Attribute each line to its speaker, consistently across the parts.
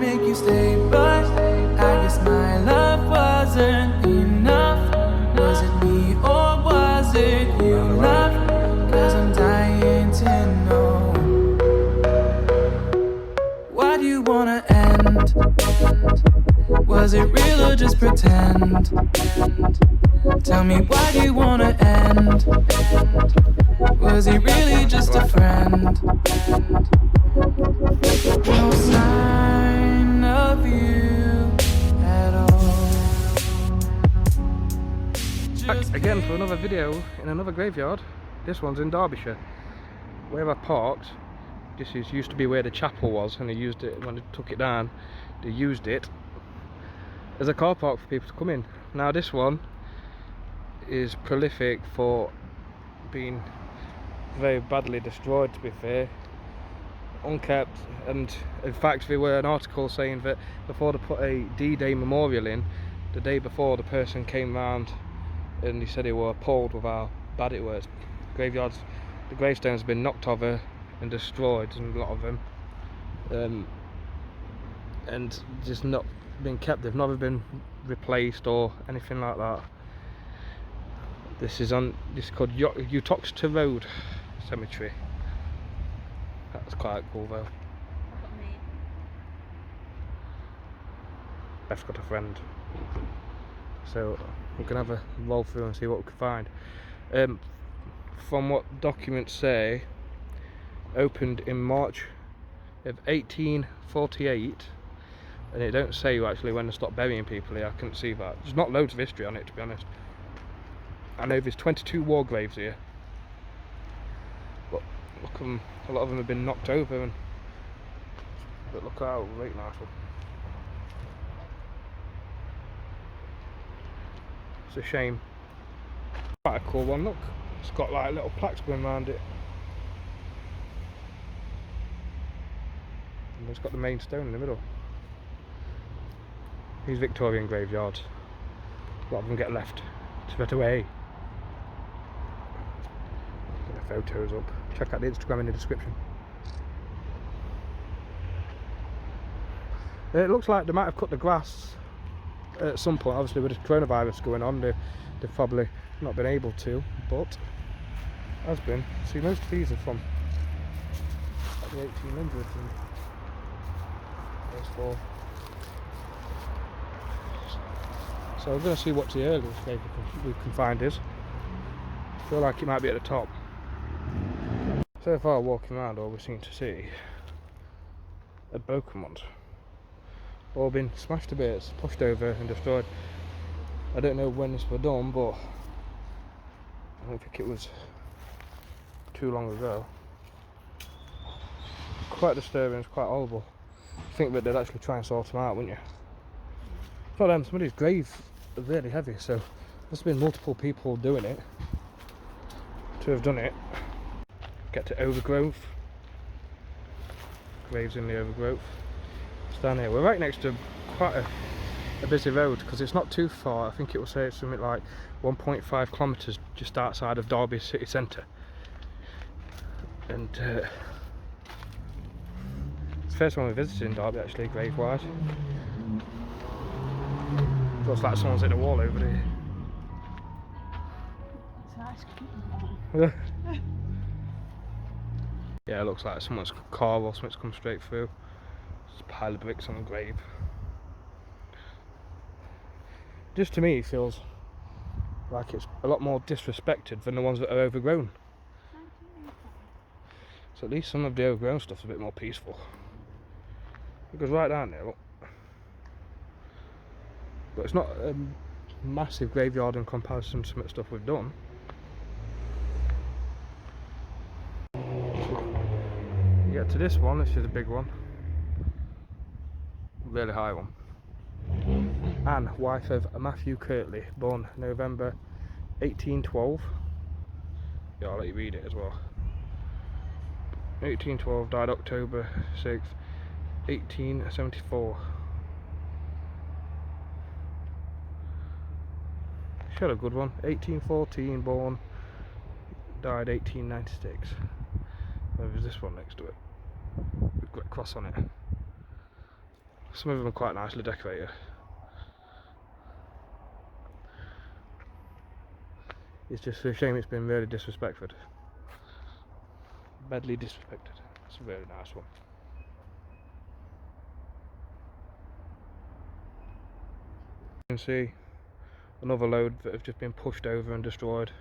Speaker 1: make you stay, but I guess my love wasn't enough. Was it me or was it you, love? 'Cause I'm dying to know. Why do you wanna end? Was it real or just pretend? Tell me, why do you wanna end? Was he really just a friend? No sign of you at all.
Speaker 2: Back again for another video in another graveyard. This one's in Derbyshire. Where I parked, this used to be where the chapel was, and they used it when they took it down. They used it as a car park for people to come in. Now this one is prolific for being very badly destroyed, to be fair, unkept, and in fact there were an article saying that before they put a D-Day memorial in, the day before, the person came round and he said they were appalled with how bad it was. Graveyards, the gravestones have been knocked over and destroyed, and a lot of them, and just not been kept. They've never been replaced or anything like that. This is called Uttoxeter Road Cemetery. That's quite cool though. Beth's got a friend, so we can have a roll through and see what we can find. From what documents say, opened in March of 1848, and it don't say actually when they stopped burying people here. I couldn't see that. There's not loads of history on it, to be honest. I know there's 22 war graves here, but look at them, a lot of them have been knocked over, and but look how right nice one. It's a shame. Quite a cool one, look. It's got like little plaques going around it. And it's got the main stone in the middle. These Victorian graveyards, a lot of them get left straight away. Get the photos up. Check out the Instagram in the description. It looks like they might have cut the grass at some point. Obviously with the coronavirus going on, they've probably not been able to, but has been. See, most of these are from like the 1800s, and those four. So we're going to see what the earliest grave we can find is. I feel like it might be at the top. So far walking around, all we seem to see are broken ones. All been smashed to bits, pushed over and destroyed. I don't know when this was done, but I don't think it was too long ago. Quite disturbing, it's quite horrible. I think that they'd actually try and sort them out, wouldn't you? It's not them, some of these graves are really heavy, so there's been multiple people doing it to have done it. Get to Overgrowth. Graves in the Overgrowth. It's down here. We're right next to quite a busy road, because it's not too far. I think it will say it's something like 1.5 kilometres just outside of Derby city centre. And it's the first one we visited in Derby actually, grave-wise. Looks like someone's hit a wall over there. Yeah. Yeah, it looks like someone's car or something's come straight through. There's a pile of bricks on the grave. Just to me, it feels like it's a lot more disrespected than the ones that are overgrown. So at least some of the overgrown stuff's a bit more peaceful. It goes right down there, look. But it's not a massive graveyard in comparison to some of the stuff we've done. You get to this one, this is a big one. Really high one. Anne, wife of Matthew Kirtley, born November 1812. Yeah, I'll let you read it as well. 1812, died October 6th, 1874. She had a good one. 1814 born, died 1896. There's this one next to it. We've got a cross on it. Some of them are quite nicely decorated. It's just a shame it's been really disrespected. Badly disrespected. It's a very nice one. You can see another load that have just been pushed over and destroyed.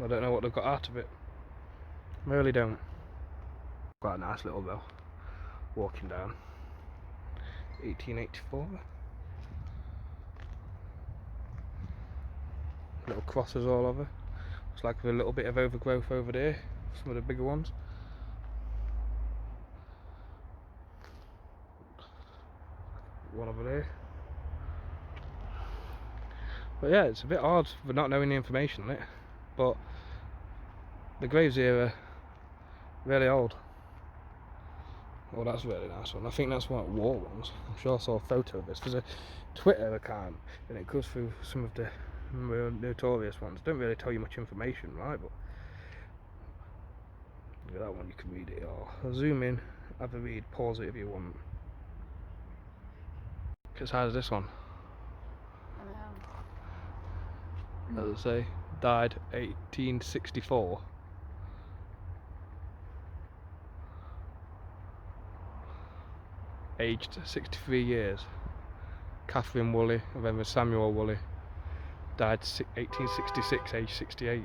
Speaker 2: I don't know what they've got out of it. I really don't. Quite a nice little bell. Walking down. 1884. Little crosses all over. Looks like with a little bit of overgrowth over there. Some of the bigger ones. One over there. But yeah, it's a bit odd for not knowing the information on it. But the graves here are really old. Oh, that's a really nice one. I think that's one of the war ones. I'm sure I saw a photo of this. There's a Twitter account and it goes through some of the more notorious ones. Don't really tell you much information, right? But look at that one, you can read it all. I'll zoom in, have a read, pause it if you want. As hard as this one. As I say, died 1864. Aged 63 years. Catherine Woolley, and then there's Samuel Woolley. Died 1866, aged 68.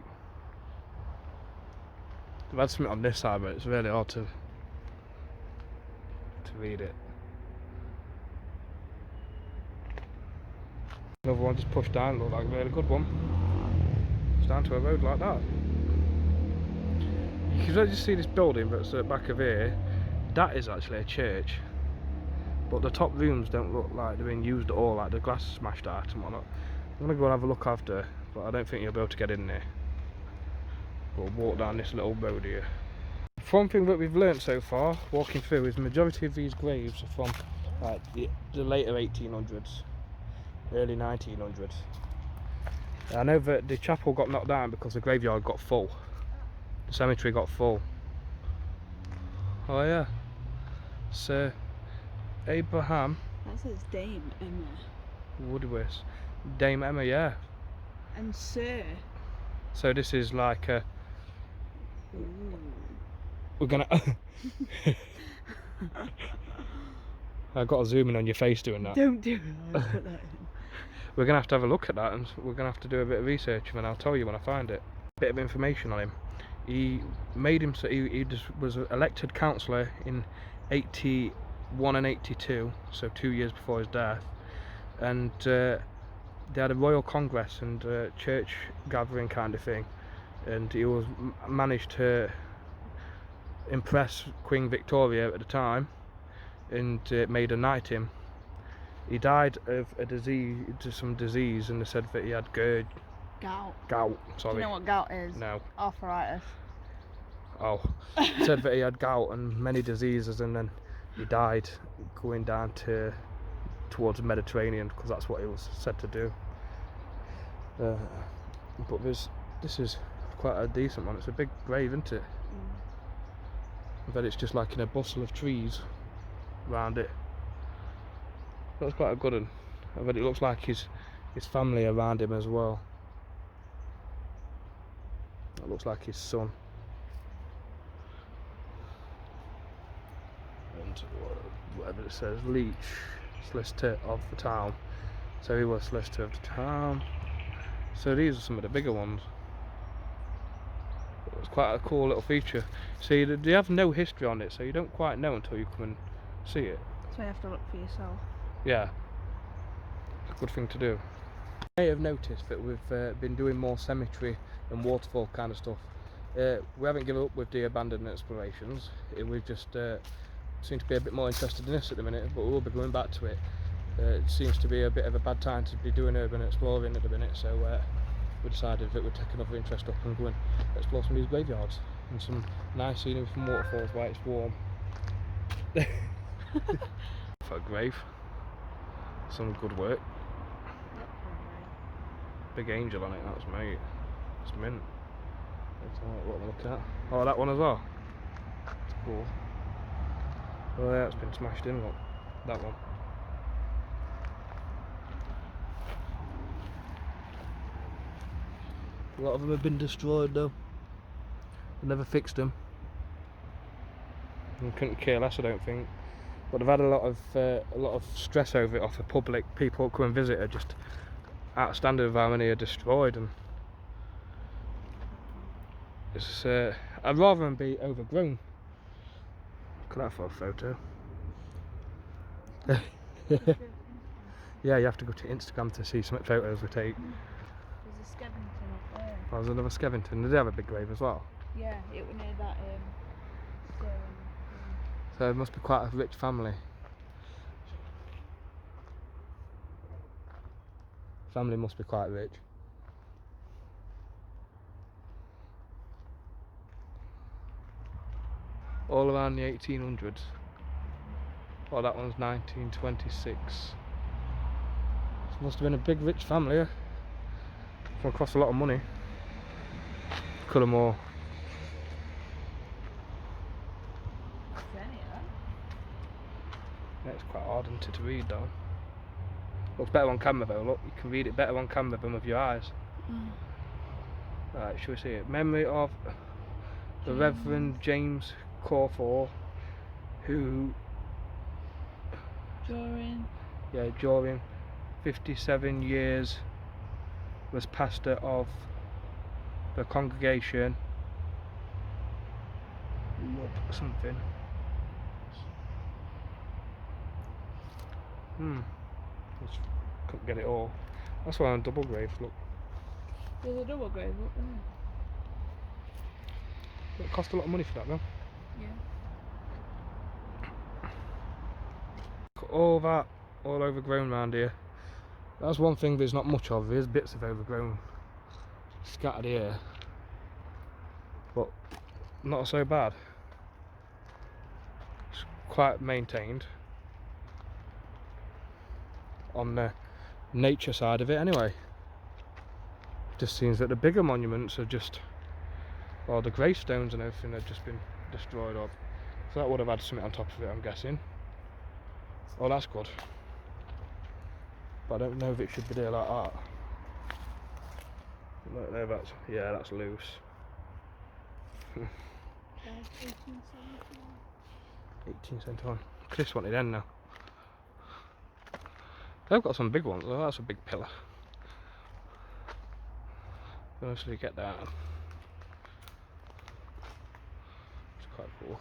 Speaker 2: I've had something on this side, but it's really hard to read it. Another one just pushed down, looked like a really good one. It's down to a road like that. You can just see this building that's at the back of here. That is actually a church. But the top rooms don't look like they've been used at all, like the glass is smashed out and whatnot. I'm going to go and have a look after, but I don't think you'll be able to get in there. We'll walk down this little road here. One thing that we've learnt so far, walking through, is the majority of these graves are from like the later 1800s, early 1900s. I know that the chapel got knocked down because the graveyard got full. The cemetery got full. Oh yeah. Sir Abraham.
Speaker 3: That says Dame Emma.
Speaker 2: Woodward. Dame Emma, yeah.
Speaker 3: And Sir.
Speaker 2: So this is like a...
Speaker 3: Ooh.
Speaker 2: We're gonna... I got a zoom in on your face doing that.
Speaker 3: Don't do it. I'll put that in.
Speaker 2: We're gonna have to have a look at that, and we're gonna have to do a bit of research, and I'll tell you when I find it. A bit of information on him. He made him so he just was elected councillor in 81 and 82, so 2 years before his death, and they had a royal congress and church gathering kind of thing, and he was managed to impress Queen Victoria at the time, and made her knight him. He died of a disease, some disease, and they said that he had
Speaker 3: Gout.
Speaker 2: Sorry.
Speaker 3: Do you know what gout is?
Speaker 2: No.
Speaker 3: Arthritis.
Speaker 2: Oh. Said that he had gout and many diseases, and then he died going down towards the Mediterranean, because that's what he was said to do. But this is quite a decent one. It's a big grave, isn't it? I bet it's just like in a bustle of trees around it. That's quite a good one. I bet it looks like his family around him as well. It looks like his son. And whatever it says, Leech, solicitor of the town. So he was solicitor of the town. So these are some of the bigger ones. It's quite a cool little feature. See, they have no history on it, so you don't quite know until you come and see it.
Speaker 3: So you have to look for yourself.
Speaker 2: Yeah, it's a good thing to do. You may have noticed that we've been doing more cemetery and waterfall kind of stuff. We haven't given up with the abandoned explorations. We've just seem to be a bit more interested in this at the minute, but we'll be going back to it. It seems to be a bit of a bad time to be doing urban exploring at the minute, so we decided that we'd take another interest up and go and explore some of these graveyards and some nice scenery from waterfalls while it's warm. For a grave. Some good work. Big angel on it, that's mate. It's mint. Let's have a look at. Oh, that one as well. That's cool. Oh yeah, it's been smashed in, look. That one. A lot of them have been destroyed though. They never fixed them. And couldn't care less, I don't think. But they've had a lot of stress over it off the public. People who come and visit are just outstanding of how many are destroyed, and it's I'd rather them be overgrown. Look at that for a photo. Yeah, you have to go to Instagram to see some photos we take.
Speaker 3: There's a skeleton up there.
Speaker 2: Oh, there's another skeleton. Did they have a big grave as well?
Speaker 3: Yeah, it was near that stone.
Speaker 2: So it must be quite a rich family. Family must be quite rich. All around the 1800s. Oh, that one's 1926. This must have been a big rich family. Yeah? It's cost a lot of money. Cullimore. Yeah, it's quite hard isn't it, to read though. Looks better on camera though, look, you can read it better on camera than with your eyes. Right, shall we see it? Memory of the Reverend James Corfor, who during 57 years was pastor of the congregation something. Just couldn't get it all. That's why on double grave, look.
Speaker 3: There's a double grave up there.
Speaker 2: It cost a lot of money for that though.
Speaker 3: Yeah.
Speaker 2: All that, all overgrown around here. That's one thing there's not much of. There's bits of overgrown scattered here, but not so bad. It's quite maintained on the nature side of it anyway. Just seems that the bigger monuments are just, or the gravestones and everything have just been destroyed up. So that would have had something on top of it, I'm guessing. Oh, that's good. But I don't know if it should be there like that. Look there, that's loose. 1871. Chris wanted end now. They've got some big ones though, that's a big pillar. Honestly get that. It's quite cool.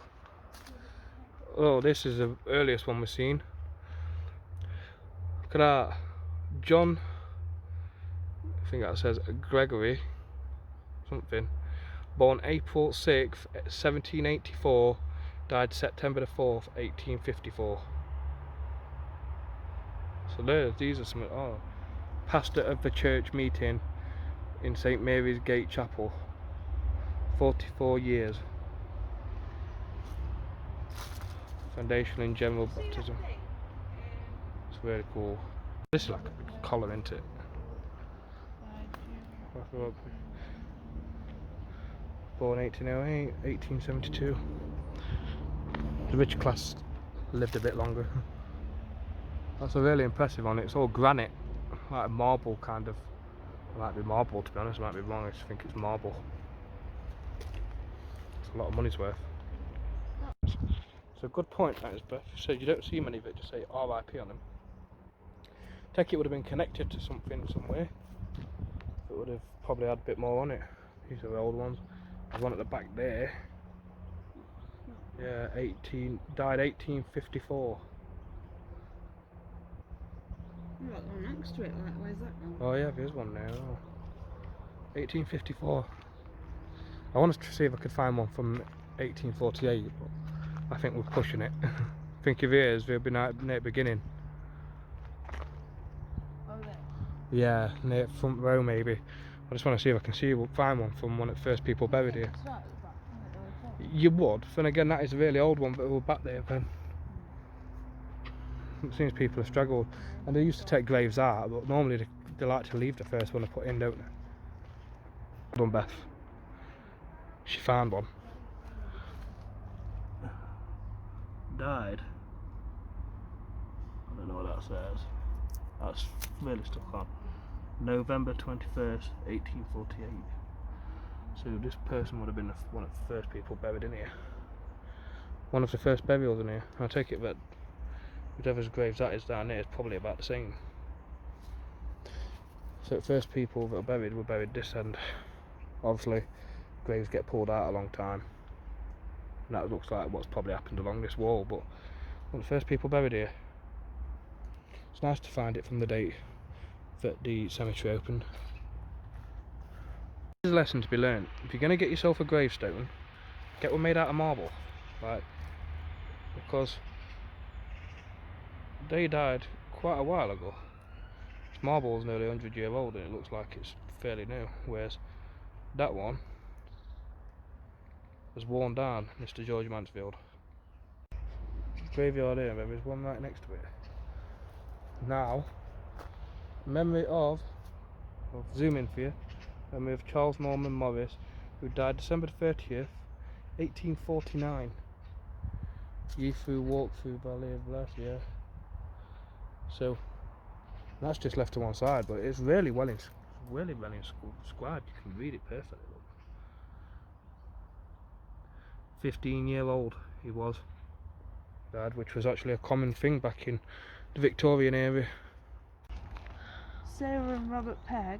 Speaker 2: Oh, this is the earliest one we've seen. Look at that. John, I think that says Gregory something, born April 6th 1784, died September the 4th 1854. So there, these are some. Oh, pastor of the church meeting in St Mary's Gate Chapel, 44 years. Foundation in general baptism. It's really cool. This is like a big collar, isn't it? Born 1808, 1872. The rich class lived a bit longer. That's a really impressive one. It's all granite, like marble kind of. It might be marble, to be honest. I might be wrong. I just think it's marble. It's a lot of money's worth. It's a good point, that is, Beth. So you don't see many of it, just say RIP on them. Take it would have been connected to something somewhere. It would have probably had a bit more on it. These are the old ones. There's one at the back there. Yeah, died 1854.
Speaker 3: You've got one next to it, like, where's that going?
Speaker 2: Oh yeah, there's one there. Oh. 1854. I wanted to see if I could find one from 1848, but I think we're pushing it. I think if it is, they'll be near the beginning.
Speaker 3: Oh, there.
Speaker 2: Yeah, near front row maybe. I just want to see if I can find one from one of the first people buried here. You would. Then again, that is a really old one, but we're back there then. It seems people have struggled, and they used to take graves out, but normally they like to leave the first one they put in, don't they? Well done, Beth. She found one. died. I don't know what that says. That's really stuck on. November 21st, 1848. So this person would have been one of the first people buried in here. One of the first burials in here. I take it that whatever's graves that is down there is probably about the same. So the first people that were buried this end. Obviously, graves get pulled out a long time. And that looks like what's probably happened along this wall, but one of the first people buried here. It's nice to find it from the date that the cemetery opened. There's a lesson to be learned. If you're going to get yourself a gravestone, get one made out of marble. Like, because they died quite a while ago. This marble is nearly 100 years old and it looks like it's fairly new, whereas that one was worn down. Mr. George Mansfield. Graveyard here, there is one right next to it. Now, memory of zoom in for you, memory of Charles Norman Morris, who died December 30th, 1849. Ye through walk through Valley of Life, yeah. So that's just left to one side, but it's really well inscribed. You can read it perfectly. Look. 15-year-old he was. Died, which was actually a common thing back in the Victorian era.
Speaker 3: Sarah and Robert Pegg.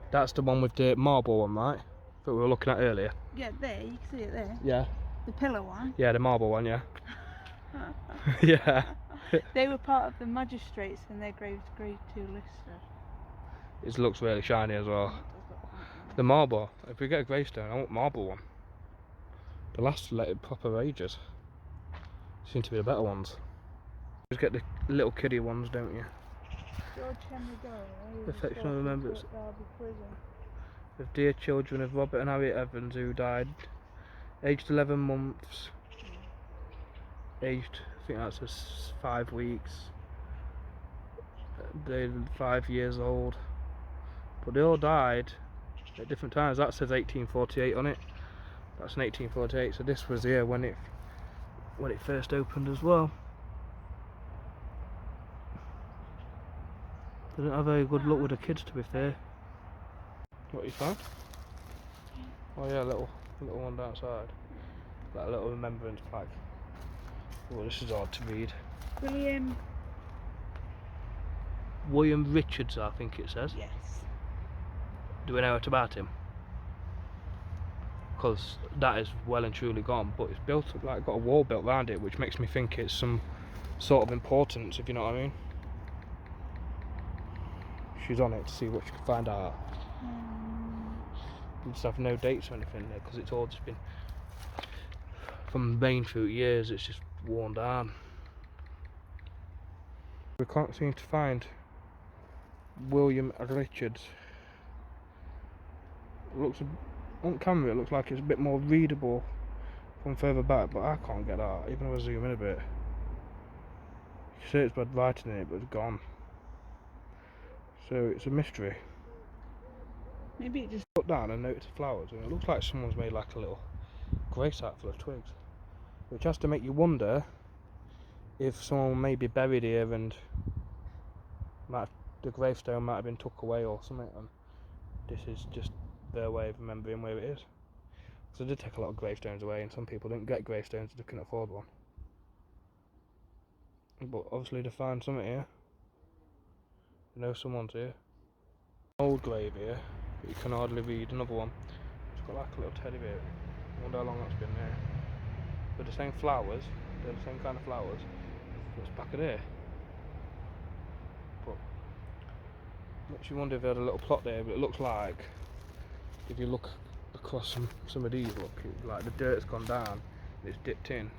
Speaker 2: That's the one with the marble one, right? That we were looking at earlier.
Speaker 3: Yeah, there, you can see it there.
Speaker 2: Yeah.
Speaker 3: The pillar one.
Speaker 2: Yeah, the marble one, yeah. Yeah.
Speaker 3: They were part of the magistrates and their graves grade 2 listed.
Speaker 2: It looks really shiny as well. The marble, if we get a gravestone, I want marble one. The last proper ages. Seem to be the better ones. Just get the little kiddie ones, don't you?
Speaker 3: George Henry Doyle.
Speaker 2: Affectionate remembrance of dear children of Robert and Harriet Evans, who died aged 11 months. Aged, I think that's 5 weeks. They're 5 years old. But they all died at different times. That says 1848 on it. That's in 1848, so this was here when it first opened as well. They didn't have very good luck with the kids, to be fair. What you found? Oh yeah, little one outside. Like a little remembrance plaque. Oh, this is hard to read. William Richards, I think it says.
Speaker 3: Yes.
Speaker 2: Do we know what about him? Because that is well and truly gone, but it's built like got a wall built around it, which makes me think it's some sort of importance, if you know what I mean. She's on it to see what she can find out. You just have no dates or anything there because it's all just been from rain through years. It's just worn down. We can't seem to find William Richards. It looks on camera. It looks like it's a bit more readable from further back, but I can't get that. Even if I zoom in a bit, you see it's bad writing in it, but it's gone. So it's a mystery.
Speaker 3: Maybe it just
Speaker 2: Put down a note to flowers, and it looks like someone's made like a little grate full of twigs, which has to make you wonder if someone may be buried here and the gravestone might have been took away or something, and this is just their way of remembering where it is. Because they did take a lot of gravestones away, and some people didn't get gravestones, they couldn't afford one. But obviously they find something here. You know someone's here. Old grave here, but you can hardly read. Another one. It's got like a little teddy bear. I wonder how long that's been there. But the same flowers, they're the same kind of flowers. What's back of there? But makes you wonder if they had a little plot there, but it looks like if you look across some of these, look, like the dirt's gone down and it's dipped in.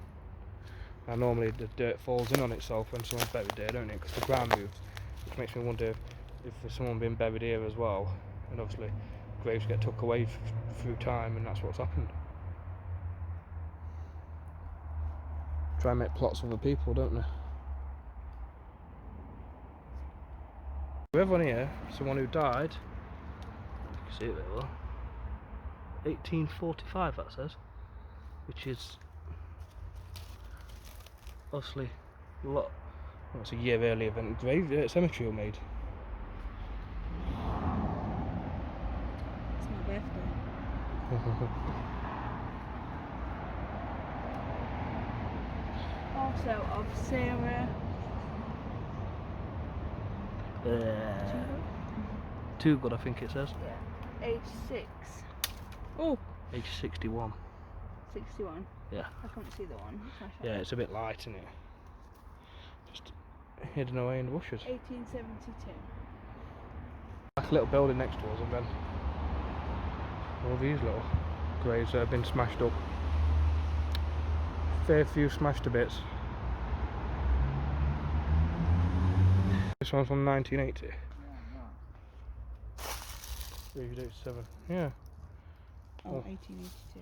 Speaker 2: Now normally the dirt falls in on itself when someone's buried there, don't it? Because the ground moves. Which makes me wonder if there's someone been buried here as well, and obviously graves get took away through time, and that's what's happened. Try and make plots of the people, don't they? We have one here, someone who died, you can see it there well, 1845 that says, which is obviously a lot. Well, it's a year earlier than the cemetery were made.
Speaker 3: It's my birthday. Also of Sarah.
Speaker 2: Too good, I think it says.
Speaker 3: Yeah. Age 6. Oh,
Speaker 2: Age 61.
Speaker 3: 61.
Speaker 2: Yeah.
Speaker 3: I couldn't see the one. It's my
Speaker 2: Yeah,
Speaker 3: shadow.
Speaker 2: it's a bit light, isn't it? Just hidden away in the bushes.
Speaker 3: 1872.
Speaker 2: Like a little building next to us, and then all these little graves that have been smashed up. Fair few smashed to bits. This one's from 1980.
Speaker 3: Yeah, right.
Speaker 2: 387. Yeah.
Speaker 3: Oh,
Speaker 2: Oh.
Speaker 3: 1882.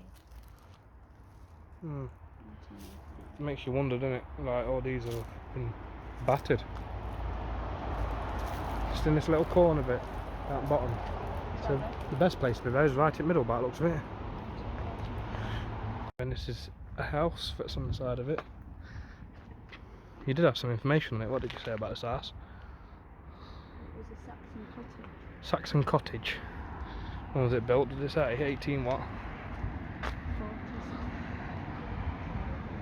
Speaker 2: Hmm.
Speaker 3: 1882.
Speaker 2: Makes you wonder, doesn't it? Like all these have been battered. Just in this little corner bit, at the bottom. So the best place to be there is right in the middle by the looks of it. And this is a house that's on the side of it. You did have some information on it. What did you say about this house?
Speaker 3: It was a Saxon cottage.
Speaker 2: Saxon cottage. When was it built? Did it say 18 what?
Speaker 3: 40s.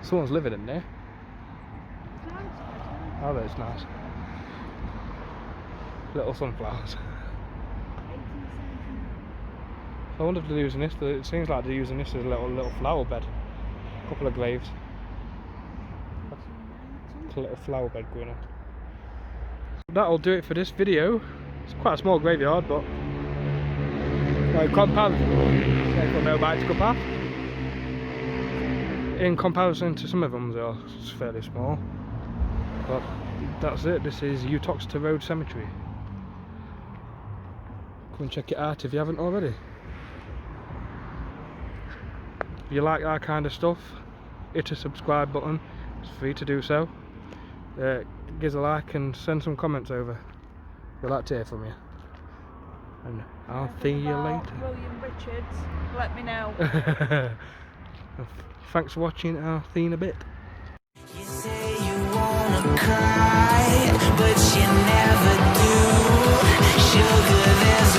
Speaker 2: Someone's living in there.
Speaker 3: It's nice, actually.
Speaker 2: Oh, that's nice. Little sunflowers.
Speaker 3: 1879.
Speaker 2: I wonder if they're using this. It seems like they're using this as a little flower bed. A couple of graves. A little flower bed going on. That'll do it for this video. It's quite a small graveyard, but in comparison to some of them, it's fairly small. But that's it. This is Uttoxeter Road Cemetery. Come and check it out if you haven't already. If you like that kind of stuff, hit a subscribe button. It's free to do so. Give us a like and send some comments over. We'd like to hear from you. And I'll see you later.
Speaker 3: William Richards, let me know.
Speaker 2: Thanks for watching. I'll see you in a bit.
Speaker 1: You say you wanna cry, but you never do. Sugar, there's a